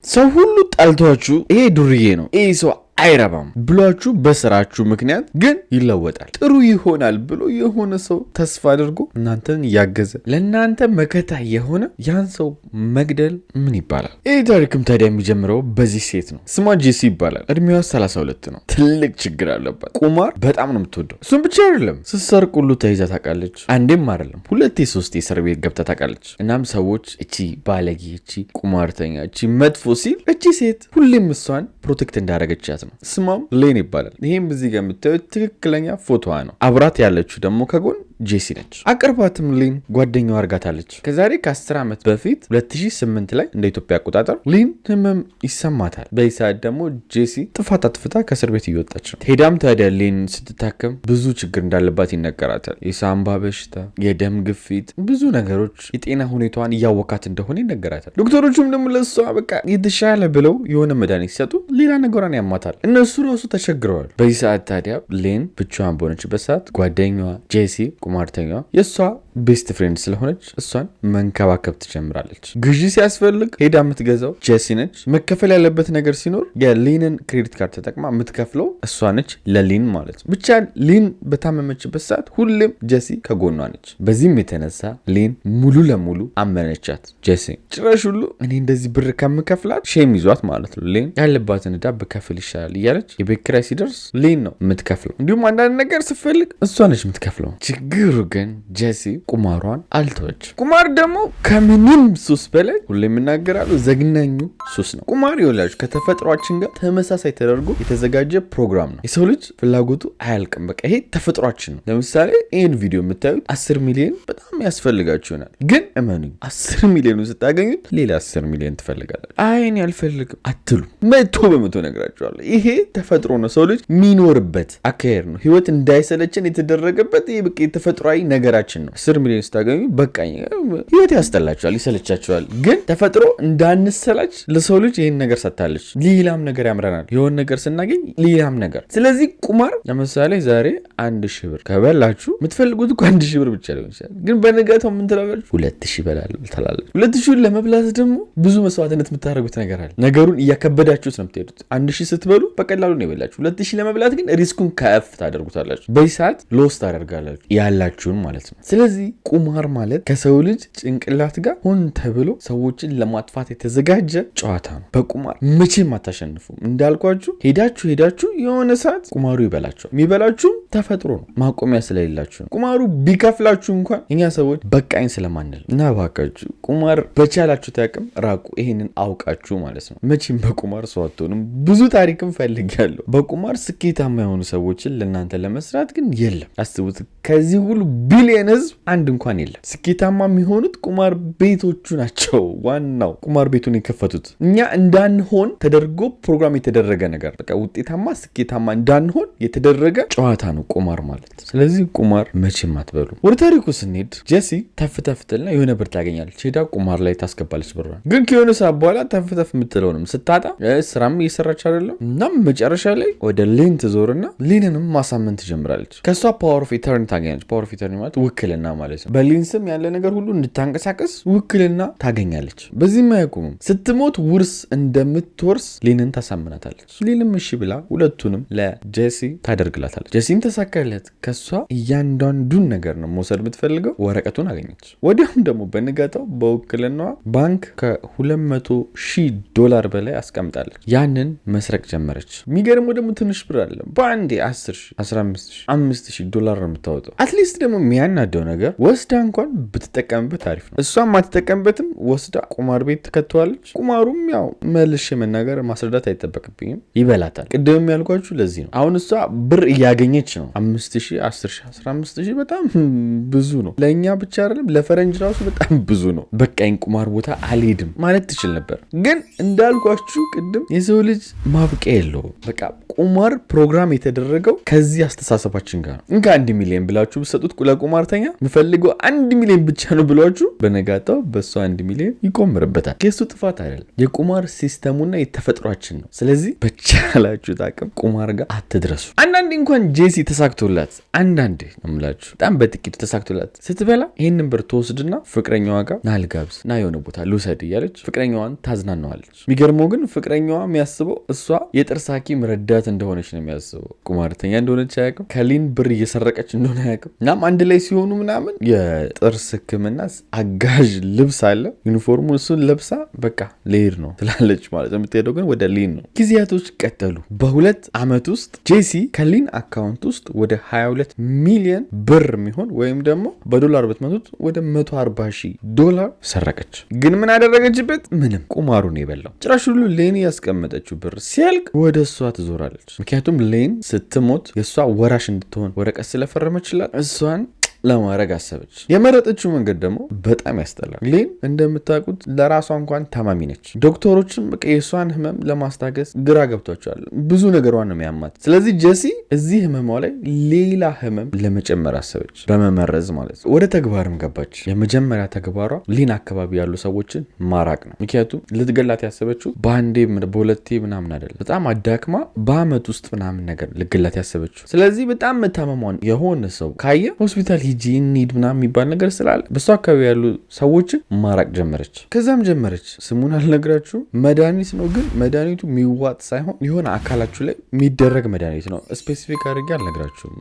ሰው ሁሉ ጠልቷችሁ ይሄ ዱርዬ ነው ይሄ ሰው አይረባም ብሏችሁ በስራችሁ ምክንያት ግን ይለወጣል ጥሩ ይሆናል ብሎ የሆነ ሰው ተስፋ አድርጎ እናንተን ያገዘ ለእናንተ መከታ የሆነ ያን ሰው መግደል ምን ይባላል? ይህ ታሪክም ታዲያ የሚጀምረው በዚህ ሴት ነው። ስሟ ጄሲ ይባላል። እድሜዋ 32 ነው። ትልቅ ችግር አለባት። ቁማር በጣም ነው የምትወደው። እሱም ብቻ አይደለም ስትሰርቅ ሁሉ ተይዛ ታውቃለች። አንዴም አይደለም ሁለቴ ሶስቴ እስር ቤት ገብታ ታውቃለች። እናም ሰዎች እቺ ባለጌ፣ እቺ ቁማርተኛ፣ እቺ መጥፎ ሲል እቺ ሴት ሁሌም እሷን ፕሮቴክት እንዳደረገቻት ነው። ስሟም ሌን ይባላል። ይሄም እዚህ ጋር የምታዩት ትክክለኛ ፎቶዋ ነው። አብራት ያለችው ደግሞ ከጎን ጄሲ ነች። አቅርባትም ሌን ጓደኛዋ አርጋታለች። ከዛሬ ከ10 ዓመት በፊት 2008 ላይ እንደ ኢትዮጵያ አቆጣጠር ሌን ህመም ይሰማታል። በዚህ ሰዓት ደግሞ ጄሲ ጥፋት አጥፍታ ከእስር ቤት እየወጣች ነው። ሄዳም ታዲያ ሌን ስትታከም ብዙ ችግር እንዳለባት ይነገራታል። የሳምባ በሽታ፣ የደም ግፊት፣ ብዙ ነገሮች የጤና ሁኔታዋን እያወካት እንደሆነ ይነገራታል። ዶክተሮቹም ደግሞ ለእሷ በቃ የተሻለ ብለው የሆነ መድኃኒት ሲሰጡ ሌላ ነገሯን ያማታል። እነሱ ራሱ ተቸግረዋል። በዚህ ሰዓት ታዲያ ሌን ብቻዋን በሆነችበት ሰዓት ጓደኛዋ ጄሲ ቁማርተኛዋ የእሷ ቤስት ፍሬንድ ስለሆነች እሷን መንከባከብ ትጀምራለች። ግዢ ሲያስፈልግ ሄዳ የምትገዛው ጄሲ ነች። መከፈል ያለበት ነገር ሲኖር የሊንን ክሬዲት ካርድ ተጠቅማ የምትከፍለው እሷ ነች፣ ለሊን ማለት ነው። ብቻ ሊን በታመመችበት ሰዓት ሁሌም ጄሲ ከጎኗ ነች። በዚህም የተነሳ ሊን ሙሉ ለሙሉ አመነቻት። ጄሲ ጭራሽ ሁሉ እኔ እንደዚህ ብር ከምከፍላት ሼም ይዟት ማለት ነው። ሊን ያለባትን ዕዳ ብከፍል ይሻላል እያለች የቤት ኪራይ ሲደርስ ሊን ነው የምትከፍለው። እንዲሁም አንዳንድ ነገር ስትፈልግ እሷ ነች የምትከፍለው። ችግሩ ግን ጄሲ ቁማሯን አልተወች። ቁማር ደግሞ ከምንም ሱስ በላይ ሁሌ የምናገራሉ ዘግናኙ ሱስ ነው። ቁማር ይወላችሁ ከተፈጥሯችን ጋር ተመሳሳይ ተደርጎ የተዘጋጀ ፕሮግራም ነው። የሰው ልጅ ፍላጎቱ አያልቅም። በቃ ይሄ ተፈጥሯችን ነው። ለምሳሌ ይህን ቪዲዮ የምታዩት 10 ሚሊዮን በጣም ያስፈልጋችሁ ይሆናል። ግን እመኑኝ 10 ሚሊዮን ስታገኙት ሌላ 10 ሚሊዮን ትፈልጋላችሁ። አይን ያልፈልግም አትሉ 100% ነግራችኋለሁ። ይሄ ተፈጥሮ ነው። ሰው ልጅ የሚኖርበት አካሄድ ነው። ህይወት እንዳይሰለችን የተደረገበት ይሄ በቃ የተፈጥሯዊ ነገራችን ነው። 10 ሚሊዮን ስታገኙ በቃኝ ህይወት ያስጠላችኋል፣ ይሰለቻችኋል። ግን ተፈጥሮ እንዳንሰላች ለሰው ልጅ ይህን ነገር ሰጥታለች። ሌላም ነገር ያምረናል። የሆነ ነገር ስናገኝ ሌላም ነገር። ስለዚህ ቁማር ለምሳሌ ዛሬ 1000 ብር ከበላችሁ የምትፈልጉት እኮ 1000 ብር ብቻ ሊሆን ይችላል። ግን በነጋታው ምን ትላላችሁ? 2000 በላለሁ ትላላችሁ። 2000 ለመብላት ደግሞ ብዙ መስዋዕትነት የምታደርጉት ነገር አለ። ነገሩን እያከበዳችሁት ነው የምትሄዱት። 1000 ስትበሉ በቀላሉ ነው የበላችሁ። 2000 ለመብላት ግን ሪስኩን ከፍ ታደርጉታላችሁ። በዚህ ሰዓት ሎስ ታደርጋላችሁ ያላችሁን ማለት ነው። ስለዚህ ቁማር ማለት ከሰው ልጅ ጭንቅላት ጋር ሆን ተብሎ ሰዎችን ለማጥፋት የተዘጋጀ ጨዋታ ነው። በቁማር መቼም አታሸንፉም። እንዳልኳችሁ ሄዳችሁ የሆነ ሰዓት ቁማሩ ይበላችኋል። የሚበላችሁም ተፈጥሮ ነው፣ ማቆሚያ ስለሌላችሁ ነው። ቁማሩ ቢከፍላችሁ እንኳን እኛ ሰዎች በቃኝ ስለማንል እና ባካችሁ ቁማር በቻላችሁ ታቅም ራቁ። ይሄንን አውቃችሁ ማለት ነው። መቼም በቁማር ሰው አትሆኑም። ብዙ ታሪክም ፈልጋለሁ። በቁማር ስኬታማ የሆኑ ሰዎችን ለእናንተ ለመስራት ግን የለም። አስቡት፣ ከዚህ ሁሉ ቢሊየን ህዝብ አንድ እንኳን የለም። ስኬታማ የሚሆኑት ቁማር ቤቶቹ ናቸው። ዋናው ቁማር ቤቱን የከፈቱት እኛ እንዳንሆን ተደርጎ ፕሮግራም የተደረገ ነገር፣ በቃ ውጤታማ ስኬታማ እንዳንሆን የተደረገ ጨዋታ ነው ቁማር ማለት። ስለዚህ ቁማር መቼም አትበሉ። ወደ ታሪኩ ስንሄድ ጄሲ ተፍተፍትልና የሆነ ብር ታገኛለች። ሄዳ ቁማር ላይ ታስገባለች ብሯን። ግን ከሆነ ሰዓት በኋላ ተፍተፍ የምትለውንም ስታጣ ስራም እየሰራች አይደለም። እናም መጨረሻ ላይ ወደ ሊን ትዞርና ሊንንም ማሳመን ትጀምራለች። ከሷ ፓወር ኦፍ ኢተርኒ ታገኛለች። ፓወር ኦፍ ኢተርኒ ማለት ውክልና ማለት ነው። በሊን ስም ያለ ነገር ሁሉ እንድታንቀሳቀስ ውክልና ታገኛለች። በዚህም አያቆምም። ስትሞት ውርስ እንደምትወርስ ሊንን ታሳምናታለች። ሊንም እሺ ብላ ሁለቱንም ለጄሲ ታደርግላታለች። ጄሲም ተሳካለት። ከሷ እያንዳንዱን ነገር ነው መውሰድ የምትፈልገው። ወረቀቱን አገኘች። ወዲያውም ደግሞ በንጋታው በውክልናዋ ባንክ $200,000 በላይ አስቀምጣለች። ያንን መስረቅ ጀመረች። የሚገርመው ደግሞ ትንሽ ብር አለ። በአንዴ 10,000፣ 15,000፣ $5,000 ነው የምታወጣው። አትሊስት ደግሞ የሚያናደው ነገር ወስዳ እንኳን ብትጠቀምበት አሪፍ ነው። እሷም አትጠቀምበትም። ወስዳ ቁማር ቤት ትከተዋለች። ቁማሩም ያው መልሼ መናገር ማስረዳት አይጠበቅብኝም፣ ይበላታል። ቅድም ያልኳችሁ ለዚህ ነው። አሁን እሷ ብር እያገኘች ነው። 5,000፣ 10,000፣ 15,000 በጣም ብዙ ነው። ለእኛ ብቻ አይደለም ለፈረንጅ ራሱ በጣም ብዙ ነው። በቃኝ ቁማር ቦታ አልሄድም ማለት ትችል ነበር። ግን እንዳልኳችሁ ቅድም የሰው ልጅ ማብቂያ የለውም። በቃ ለቁማር ፕሮግራም የተደረገው ከዚህ አስተሳሰባችን ጋር እንካ 1 ሚሊዮን ብላችሁ ብትሰጡት ለቁማርተኛ የምፈልገው 1 ሚሊዮን ብቻ ነው ብሏችሁ በነጋታው በሱ 1 ሚሊዮን ይቆምርበታል። የሱ ጥፋት አይደለም፣ የቁማር ሲስተሙና የተፈጥሯችን ነው። ስለዚህ በቻላችሁ ታቅም ቁማር ጋር አትድረሱ። አንዳንዴ እንኳን ጄሲ ተሳክቶላት አንዳንዴ እምላችሁ በጣም በጥቂቱ ተሳክቶላት ስትበላ ይሄንን ብር ተወስድና ፍቅረኛዋ ጋር ናልጋብስ ና የሆነ ቦታ ልውሰድ እያለች ፍቅረኛዋን ታዝናናዋለች። የሚገርመው ግን ፍቅረኛዋ የሚያስበው እሷ የጥርስ ሐኪም ረዳት እንደሆነች ነው የሚያስበው። ቁማርተኛ እንደሆነች አያውቅም። ከሊን ብር እየሰረቀች እንደሆነ አያውቅም። እናም አንድ ላይ ሲሆኑ ምናምን የጥርስ ሕክምና አጋዥ ልብስ አለ ዩኒፎርሙ፣ እሱን ለብሳ በቃ ልሄድ ነው ትላለች ማለት ነው። የምትሄደው ግን ወደ ሊን ነው። ጊዜያቶች ቀጠሉ። በ2 ዓመት ውስጥ ጄሲ ከሊን አካውንት ውስጥ ወደ 22 ሚሊዮን ብር የሚሆን ወይም ደግሞ በዶላር ብትመቱት ወደ $140,000 ሰረቀች። ግን ምን አደረገችበት? ምንም። ቁማሩን የበላው ጭራሽ ሁሉ ሌን ያስቀመጠችው ብር ሲያልቅ ወደ እሷ ትዞራለች። ምክንያቱም ሌን ስትሞት የእሷ ወራሽ እንድትሆን ወረቀት ስለፈረመችላት እሷን ለማድረግ አሰበች። የመረጠችው መንገድ ደግሞ በጣም ያስጠላል። ሌን እንደምታውቁት ለራሷ እንኳን ታማሚ ነች። ዶክተሮችም በቃ የእሷን ህመም ለማስታገስ ግራ ገብቷቸዋል። ብዙ ነገሯን ነው የሚያማት። ስለዚህ ጄሲ እዚህ ህመሟ ላይ ሌላ ህመም ለመጨመር አሰበች፣ በመመረዝ ማለት ነው። ወደ ተግባርም ገባች። የመጀመሪያ ተግባሯ ሊን አካባቢ ያሉ ሰዎችን ማራቅ ነው። ምክንያቱም ልትገላት ያሰበችው በአንዴ በሁለቴ ምናምን አይደለም። በጣም አዳክማ በአመት ውስጥ ምናምን ነገር ልትገላት ያሰበችው። ስለዚህ በጣም መታመሟን የሆነ ሰው ካየ ሆስፒታል ሂጂ እንሂድ ምናምን የሚባል ነገር ስላለ በሷ አካባቢ ያሉ ሰዎችን ማራቅ ጀመረች። ከዛም ጀመረች፣ ስሙን አልነግራችሁም፣ መድኃኒት ነው ግን መድኃኒቱ የሚዋጥ ሳይሆን የሆነ አካላችሁ ላይ የሚደረግ መድኃኒት ነው። ስፔሲፊክ አድርጌ አልነግራችሁም፣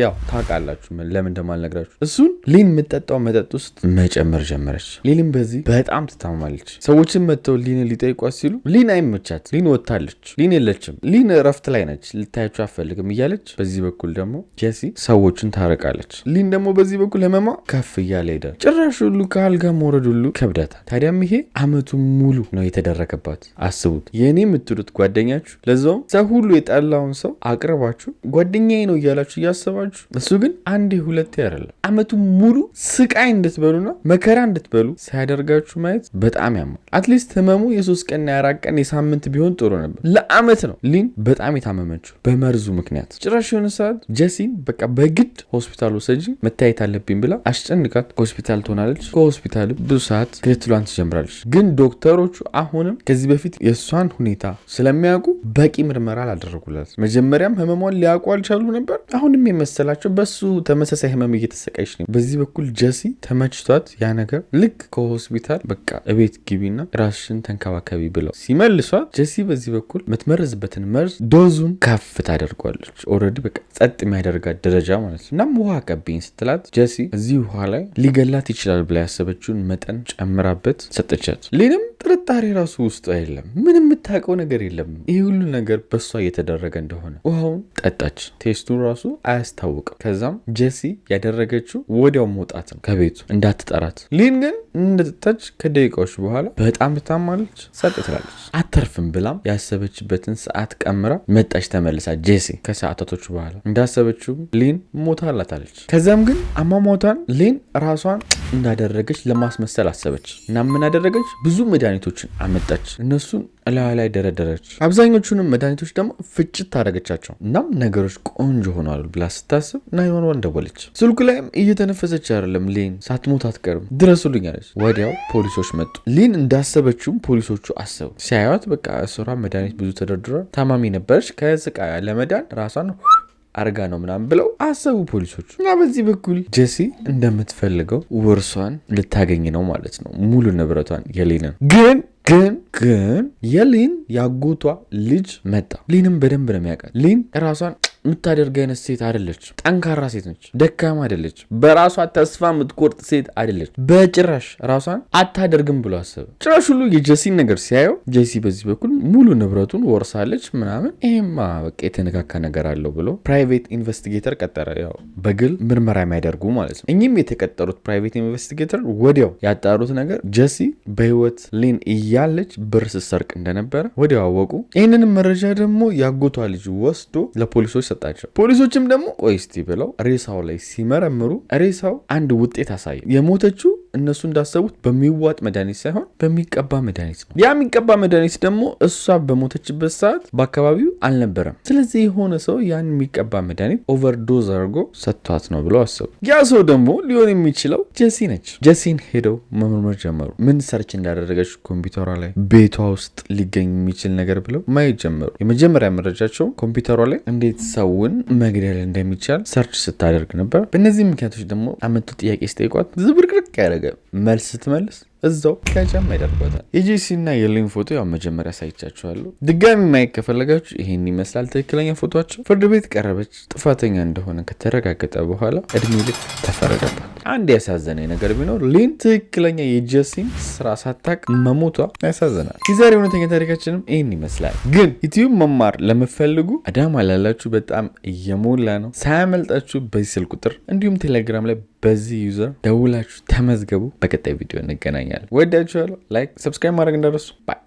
ያው ታውቃላችሁ ለምን እንደማልነግራችሁ። እሱን ሊን የምጠጣው መጠጥ ውስጥ መጨመር ጀመረች። ሊን በዚህ በጣም ትታመማለች። ሰዎችን መጥተው ሊን ሊጠይቋት ሲሉ ሊን አይመቻት፣ ሊን ወጥታለች፣ ሊን የለችም፣ ሊን እረፍት ላይ ነች፣ ልታያችሁ አፈልግም እያለች በዚህ በኩል ደግሞ ጄሲ ሰዎችን ታረቃለች። ሊን ደግሞ በዚህ በኩል ህመማ ከፍ እያለ ሄደ። ጭራሽ ሁሉ ከአልጋ መውረድ ሁሉ ከብዳታል። ታዲያም ይሄ አመቱ ሙሉ ነው የተደረገባት። አስቡት፣ የእኔ የምትሉት ጓደኛችሁ፣ ለዛውም ሰው ሁሉ የጠላውን ሰው አቅርባችሁ ጓደኛዬ ነው እያላችሁ እያሰባችሁ፣ እሱ ግን አንዴ ሁለቴ አይደለም አመቱ ሙሉ ስቃይ እንድትበሉና መከራ እንድትበሉ ሲያደርጋችሁ ማየት በጣም ያማል። አትሊስት ህመሙ የ3 ቀን የ4 ቀን የሳምንት ቢሆን ጥሩ ነበር። ለአመት ነው ሊን በጣም የታመመችው በመርዙ ምክንያት። ጭራሽ የሆነ ሰዓት ጄሲን በቃ በግድ ሆስፒታል ወሰጂ መታየት አለብኝ ብላ አስጨንቃት ከሆስፒታል ትሆናለች። ከሆስፒታል ብዙ ሰዓት ክትትሏን ትጀምራለች። ግን ዶክተሮቹ አሁንም ከዚህ በፊት የእሷን ሁኔታ ስለሚያውቁ በቂ ምርመራ አላደረጉላት። መጀመሪያም ህመሟን ሊያውቁ አልቻሉ ነበር። አሁንም የመሰላቸው በሱ ተመሳሳይ ህመም እየተሰቃየች ነው። በዚህ በኩል ጄሲ ተመችቷት ያ ነገር ልክ ከሆስፒታል በቃ እቤት ግቢና ራስሽን ተንከባከቢ ብለው ሲመልሷት ጄሲ በዚህ በኩል የምትመርዝበትን መርዝ ዶዙን ከፍ ታደርጓለች። ኦልሬዲ በቃ ጸጥ የሚያደርጋት ደረጃ ማለት ነው። እናም ውሃ ቀብኝ ስትላት ጄሲ እዚህ ውሃ ላይ ሊገላት ይችላል ብላ ያሰበችውን መጠን ጨምራበት ሰጠቻት። ሊንም ጥርጣሬ ራሱ ውስጡ የለም። ምንም የምታውቀው ነገር የለም ይህ ሁሉ ነገር በሷ እየተደረገ እንደሆነ። ውሃውን ጠጣች። ቴስቱ ራሱ አያስታውቅም። ከዛም ጄሲ ያደረገችው ወዲያው መውጣት ነው ከቤቱ እንዳትጠራት። ሊን ግን እንደጠጣች ከደቂቃዎች በኋላ በጣም ትታማለች፣ ጸጥ ትላለች። አተርፍም ብላም ያሰበችበትን ሰዓት ቀምራ መጣች ተመልሳ። ጄሲ ከሰዓታቶች በኋላ እንዳሰበችው ሊን ሞታላታለች። ከዛም ግን አሟሟቷን ሊን ራሷን እንዳደረገች ለማስመሰል አሰበች እና ምን አደረገች? ብዙ መድኃኒቶችን አመጣች። እነሱን ላይ ደረደረች። አብዛኞቹንም መድኃኒቶች ደግሞ ፍጭት ታደረገቻቸው። እናም ነገሮች ቆንጆ ሆኗል ብላ ስታስብ 911 ደወለች። ስልኩ ላይም እየተነፈሰች አይደለም ሊን ሳትሞት አትቀርም ድረሱልኝ አለች። ወዲያው ፖሊሶች መጡ። ሊን እንዳሰበችውም ፖሊሶቹ አሰቡ። ሲያዩት በቃ እሷ መድኃኒት ብዙ ተደርድሯል፣ ታማሚ ነበረች፣ ከስቃይ ለመዳን ራሷን አርጋ ነው ምናምን ብለው አሰቡ ፖሊሶቹ። እና በዚህ በኩል ጄሲ እንደምትፈልገው ውርሷን ልታገኝ ነው ማለት ነው፣ ሙሉ ንብረቷን የሊንን። ግን የሊን ያጎቷ ልጅ መጣ። ሊንም በደንብ ነው የሚያውቃት። ሊን ራሷን የምታደርግ አይነት ሴት አይደለች። ጠንካራ ሴት ነች። ደካማ አይደለች። በራሷ ተስፋ የምትቆርጥ ሴት አይደለች። በጭራሽ ራሷን አታደርግም ብሎ አሰበ። ጭራሽ ሁሉ የጄሲን ነገር ሲያየው ጄሲ በዚህ በኩል ሙሉ ንብረቱን ወርሳለች ምናምን፣ ይሄማ በቃ የተነካካ ነገር አለው ብሎ ፕራይቬት ኢንቨስቲጌተር ቀጠረ። ያው በግል ምርመራ የሚያደርጉ ማለት ነው። እኚህም የተቀጠሩት ፕራይቬት ኢንቨስቲጌተር ወዲያው ያጣሩት ነገር ጄሲ በህይወት ሊን እያለች ብር ስትሰርቅ እንደነበረ ወዲያው አወቁ። ይህንንም መረጃ ደግሞ ያጎቷ ልጅ ወስዶ ለፖሊሶች ሰጣቸው። ፖሊሶችም ደግሞ ቆይ እስቲ ብለው ሬሳው ላይ ሲመረምሩ ሬሳው አንድ ውጤት አሳየ። የሞተችው እነሱ እንዳሰቡት በሚዋጥ መድኃኒት ሳይሆን በሚቀባ መድኃኒት ነው። ያ የሚቀባ መድኃኒት ደግሞ እሷ በሞተችበት ሰዓት በአካባቢው አልነበረም። ስለዚህ የሆነ ሰው ያን የሚቀባ መድኃኒት ኦቨርዶዝ አድርጎ ሰጥቷት ነው ብለው አሰቡ። ያ ሰው ደግሞ ሊሆን የሚችለው ጀሲ ነች። ጀሲን ሄደው መመርመር ጀመሩ። ምን ሰርች እንዳደረገች ኮምፒውተሯ ላይ ቤቷ ውስጥ ሊገኝ የሚችል ነገር ብለው ማየት ጀመሩ። የመጀመሪያ መረጃቸው ኮምፒውተሯ ላይ እንዴት ሰውን መግደል እንደሚቻል ሰርች ስታደርግ ነበር። በእነዚህ ምክንያቶች ደግሞ አመቱ ጥያቄ ስጠይቋት ዝብርቅርቅ ያደረገ መልስ ስትመልስ እዛው ከጫማ ያደርጓታል። የጄሲ እና የሌን ፎቶ ያው መጀመሪያ ሳይቻችኋለሁ። ድጋሚ ማየት ከፈለጋችሁ ይሄን ይመስላል ትክክለኛ ፎቶቸው። ፍርድ ቤት ቀረበች። ጥፋተኛ እንደሆነ ከተረጋገጠ በኋላ እድሜ ልክ ተፈረደባት። አንድ ያሳዘነኝ ነገር ቢኖር ሌን ትክክለኛ የጄሲን ስራ ሳታቅ መሞቷ ያሳዘናል። የዛሬ እውነተኛ ታሪካችንም ይህን ይመስላል። ግን ዩቲዩብ መማር ለምፈልጉ አዳማ ላላችሁ በጣም እየሞላ ነው። ሳያመልጣችሁ በዚህ ስልክ ቁጥር እንዲሁም ቴሌግራም ላይ በዚህ ዩዘር ደውላችሁ ተመዝገቡ። በቀጣይ ቪዲዮ እንገናኛለን። ወዳችኋለሁ። ላይክ፣ ሰብስክራይብ ማድረግ እንዳትረሱ። ባይ